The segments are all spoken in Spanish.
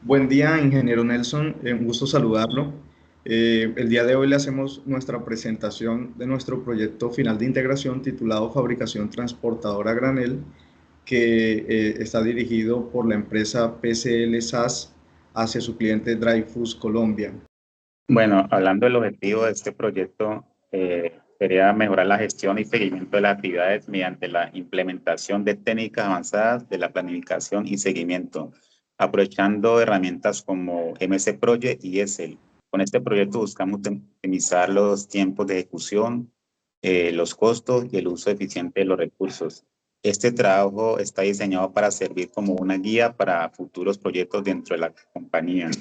Buen día, ingeniero Nelson. Un gusto saludarlo. El día de hoy le hacemos nuestra presentación de nuestro proyecto final de integración titulado Fabricación Transportadora a Granel, que está dirigido por la empresa PCL SAS hacia su cliente Dreyfus Colombia. Bueno, hablando del objetivo de este proyecto, sería mejorar la gestión y seguimiento de las actividades mediante la implementación de técnicas avanzadas de la planificación y seguimiento, aprovechando herramientas como MS Project y Excel. Con este proyecto buscamos optimizar los tiempos de ejecución, los costos y el uso eficiente de los recursos. Este trabajo está diseñado para servir como una guía para futuros proyectos dentro de la compañía.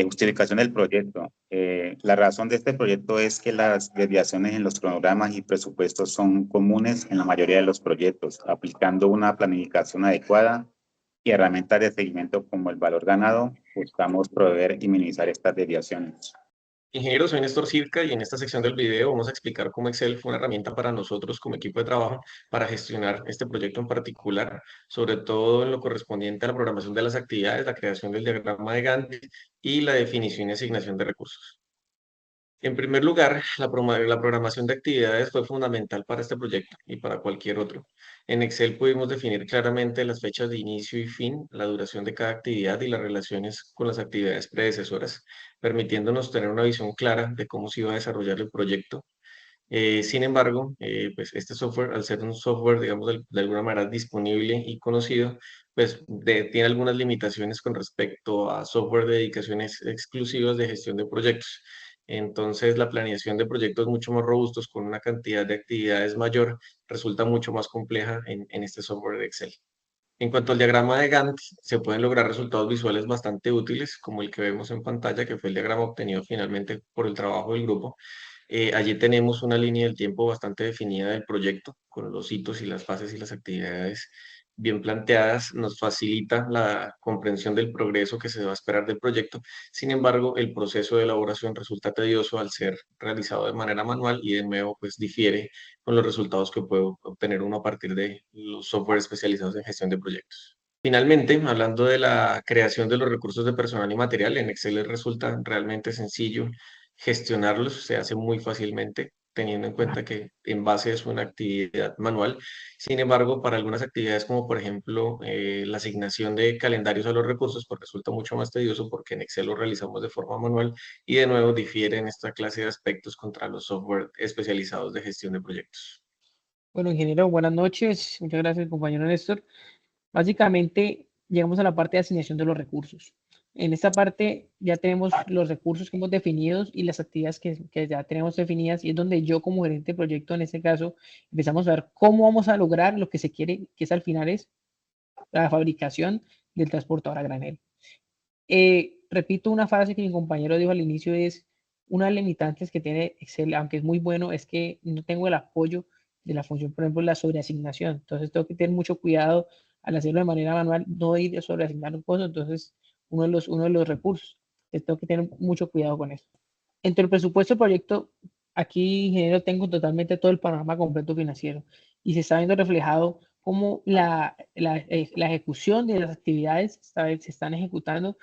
Justificación del proyecto. La razón de este proyecto es que las desviaciones en los cronogramas y presupuestos son comunes en la mayoría de los proyectos. Aplicando una planificación adecuada y herramientas de seguimiento como el valor ganado, buscamos proveer y minimizar estas desviaciones. Ingeniero, soy Néstor Circa y en esta sección del video vamos a explicar cómo Excel fue una herramienta para nosotros como equipo de trabajo para gestionar este proyecto en particular, sobre todo en lo correspondiente a la programación de las actividades, la creación del diagrama de Gantt y la definición y asignación de recursos. En primer lugar, la programación de actividades fue fundamental para este proyecto y para cualquier otro. En Excel pudimos definir claramente las fechas de inicio y fin, la duración de cada actividad y las relaciones con las actividades predecesoras, permitiéndonos tener una visión clara de cómo se iba a desarrollar el proyecto. Sin embargo, pues este software, al ser un software, digamos, de alguna manera disponible y conocido, pues tiene algunas limitaciones con respecto a software de dedicaciones exclusivas de gestión de proyectos. Entonces, la planeación de proyectos mucho más robustos con una cantidad de actividades mayor resulta mucho más compleja en este software de Excel. En cuanto al diagrama de Gantt, se pueden lograr resultados visuales bastante útiles, como el que vemos en pantalla, que fue el diagrama obtenido finalmente por el trabajo del grupo. Allí tenemos una línea del tiempo bastante definida del proyecto, con los hitos y las fases y las actividades bien planteadas. Nos facilita la comprensión del progreso que se va a esperar del proyecto. Sin embargo, el proceso de elaboración resulta tedioso al ser realizado de manera manual y de nuevo pues difiere con los resultados que puede obtener uno a partir de los software especializados en gestión de proyectos. Finalmente, hablando de la creación de los recursos de personal y material, en Excel resulta realmente sencillo gestionarlos, se hace muy fácilmente, teniendo en cuenta que en base es una actividad manual. Sin embargo, para algunas actividades como por ejemplo la asignación de calendarios a los recursos, pues resulta mucho más tedioso porque en Excel lo realizamos de forma manual y de nuevo difiere en esta clase de aspectos contra los software especializados de gestión de proyectos. Bueno, ingeniero, buenas noches. Muchas gracias, compañero Néstor. Básicamente, llegamos a la parte de asignación de los recursos. En esta parte ya tenemos los recursos que hemos definidos y las actividades que ya tenemos definidas y es donde yo como gerente de proyecto, en este caso, empezamos a ver cómo vamos a lograr lo que se quiere, que es al final es la fabricación del transportador a granel. Repito una frase que mi compañero dijo al inicio, es una de las limitantes que tiene Excel, aunque es muy bueno, es que no tengo el apoyo de la función, por ejemplo, la sobreasignación. Entonces tengo que tener mucho cuidado al hacerlo de manera manual, no ir a sobreasignar un costo. Entonces, uno de los recursos, tengo que tener mucho cuidado con eso. Entre el presupuesto del proyecto, aquí, ingeniero, tengo totalmente todo el panorama completo financiero y se está viendo reflejado cómo la ejecución de las actividades se están ejecutando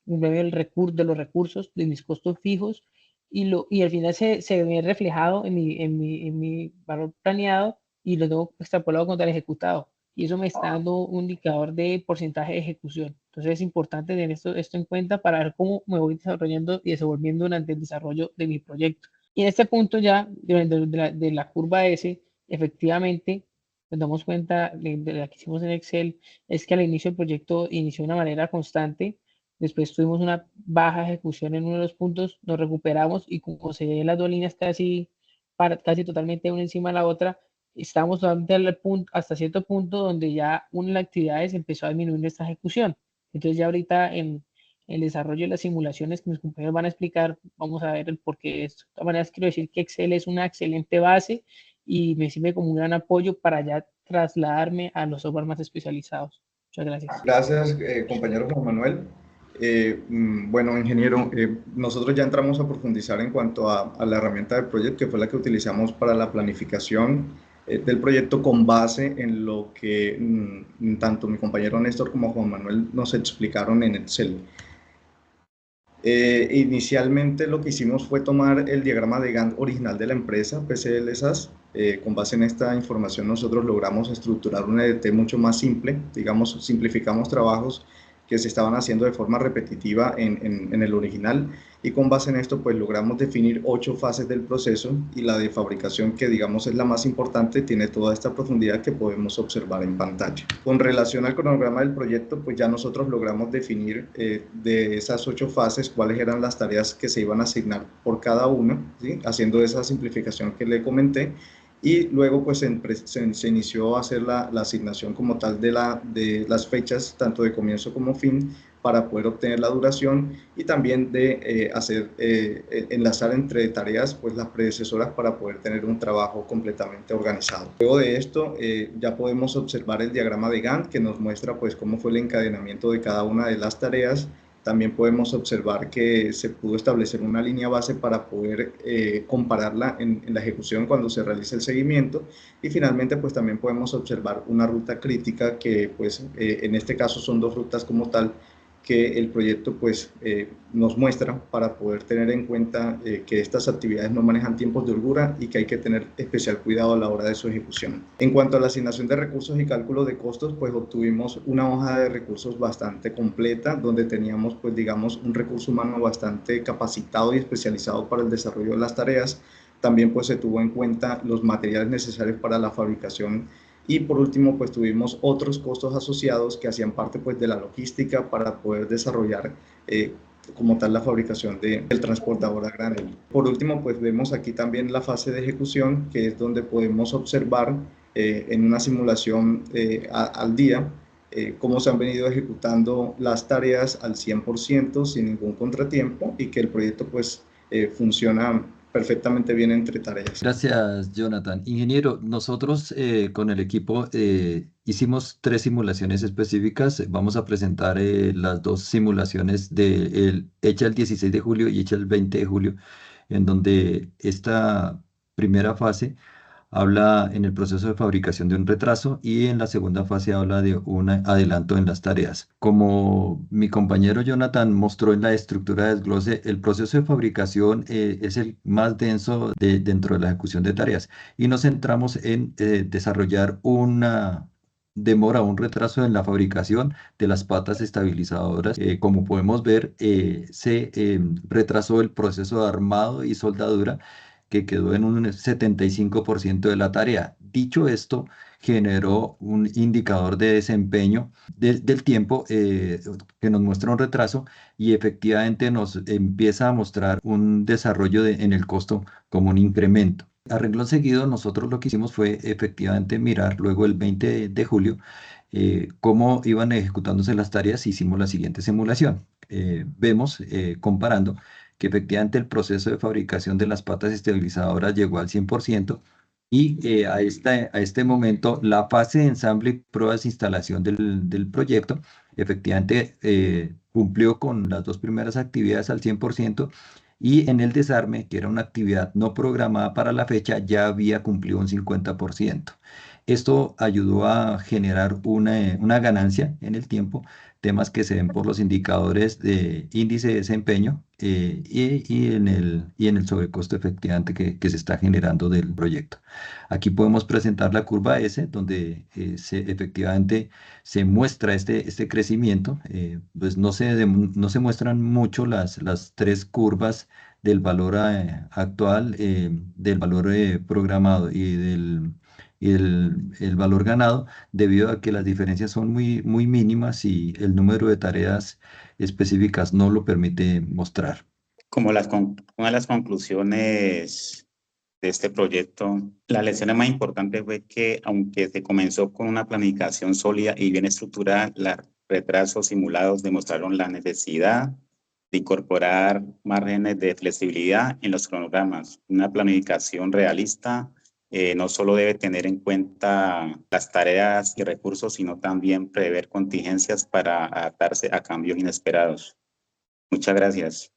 medio de los recursos, de mis costos fijos, y al final se ve reflejado en mi valor planeado y lo tengo extrapolado contra el ejecutado. Y eso me está dando un indicador de porcentaje de ejecución. Entonces es importante tener esto en cuenta para ver cómo me voy desarrollando y desenvolviendo durante el desarrollo de mi proyecto. Y en este punto ya, de la curva S, efectivamente, nos damos cuenta de la que hicimos en Excel, es que al inicio del proyecto inició de una manera constante. Después tuvimos una baja ejecución en uno de los puntos, nos recuperamos y como se ven las dos líneas casi totalmente una encima de la otra, estamos hasta cierto punto donde ya una de las actividades empezó a disminuir nuestra ejecución. Entonces ya ahorita en el desarrollo de las simulaciones que mis compañeros van a explicar, vamos a ver el porqué de esto. De todas maneras, quiero decir que Excel es una excelente base y me sirve como un gran apoyo para ya trasladarme a los software más especializados. Muchas gracias. Gracias, compañero Juan Manuel. Bueno, ingeniero, nosotros ya entramos a profundizar en cuanto a la herramienta de Project, que fue la que utilizamos para la planificación del proyecto con base en lo que tanto mi compañero Néstor como Juan Manuel nos explicaron en Excel. Inicialmente lo que hicimos fue tomar el diagrama de Gantt original de la empresa, PCL SAS. Con base en esta información nosotros logramos estructurar un EDT mucho más simple, digamos, simplificamos trabajos que se estaban haciendo de forma repetitiva en el original, y con base en esto pues logramos definir 8 fases del proceso, y la de fabricación, que digamos es la más importante, tiene toda esta profundidad que podemos observar en pantalla. Con relación al cronograma del proyecto, pues ya nosotros logramos definir de esas 8 fases cuáles eran las tareas que se iban a asignar por cada una, ¿sí? Haciendo esa simplificación que le comenté. Y luego pues se inició a hacer la asignación como tal de las fechas, tanto de comienzo como fin, para poder obtener la duración, y también de enlazar entre tareas pues las predecesoras para poder tener un trabajo completamente organizado. Luego de esto ya podemos observar el diagrama de Gantt, que nos muestra pues cómo fue el encadenamiento de cada una de las tareas. También podemos observar que se pudo establecer una línea base para poder compararla en la ejecución cuando se realice el seguimiento, y finalmente pues también podemos observar una ruta crítica que pues en este caso son 2 rutas como tal, que el proyecto pues nos muestra para poder tener en cuenta que estas actividades no manejan tiempos de holgura y que hay que tener especial cuidado a la hora de su ejecución. En cuanto a la asignación de recursos y cálculo de costos, pues obtuvimos una hoja de recursos bastante completa, donde teníamos pues digamos un recurso humano bastante capacitado y especializado para el desarrollo de las tareas. También pues se tuvo en cuenta los materiales necesarios para la fabricación, y por último pues tuvimos otros costos asociados que hacían parte pues de la logística para poder desarrollar como tal la fabricación del transportador a granel. Por último pues vemos aquí también la fase de ejecución, que es donde podemos observar en una simulación al día cómo se han venido ejecutando las tareas al 100% sin ningún contratiempo, y que el proyecto pues funciona perfectamente bien entre tareas. Gracias, Jonathan. Ingeniero, nosotros con el equipo hicimos 3 simulaciones específicas. Vamos a presentar las 2 simulaciones hecha el 16 de julio y hecha el 20 de julio, en donde esta primera fase habla en el proceso de fabricación de un retraso, y en la segunda fase habla de un adelanto en las tareas. Como mi compañero Jonathan mostró en la estructura de desglose, el proceso de fabricación es el más denso dentro de la ejecución de tareas, y nos centramos en desarrollar una demora, un retraso en la fabricación de las patas estabilizadoras. Como podemos ver, se retrasó el proceso de armado y soldadura, que quedó en un 75% de la tarea. Dicho esto, generó un indicador de desempeño del tiempo que nos muestra un retraso, y efectivamente nos empieza a mostrar un desarrollo en el costo como un incremento. A renglón seguido, nosotros lo que hicimos fue efectivamente mirar luego el 20 de julio cómo iban ejecutándose las tareas. Hicimos la siguiente simulación. Vemos, comparando, que efectivamente el proceso de fabricación de las patas estabilizadoras llegó al 100%, y a este momento la fase de ensamble y pruebas de instalación del proyecto efectivamente cumplió con las 2 primeras actividades al 100%, y en el desarme, que era una actividad no programada para la fecha, ya había cumplido un 50%. Esto ayudó a generar una ganancia en el tiempo, temas que se ven por los indicadores de índice de desempeño y en el sobrecosto efectivamente que se está generando del proyecto. Aquí podemos presentar la curva S, donde efectivamente se muestra este crecimiento. Pues no se muestran mucho las 3 curvas del valor actual, del valor programado y el valor ganado, debido a que las diferencias son muy, muy mínimas y el número de tareas específicas no lo permite mostrar. Como una de las conclusiones de este proyecto, la lección más importante fue que, aunque se comenzó con una planificación sólida y bien estructurada, los retrasos simulados demostraron la necesidad de incorporar márgenes de flexibilidad en los cronogramas. Una planificación realista no solo debe tener en cuenta las tareas y recursos, sino también prever contingencias para adaptarse a cambios inesperados. Muchas gracias.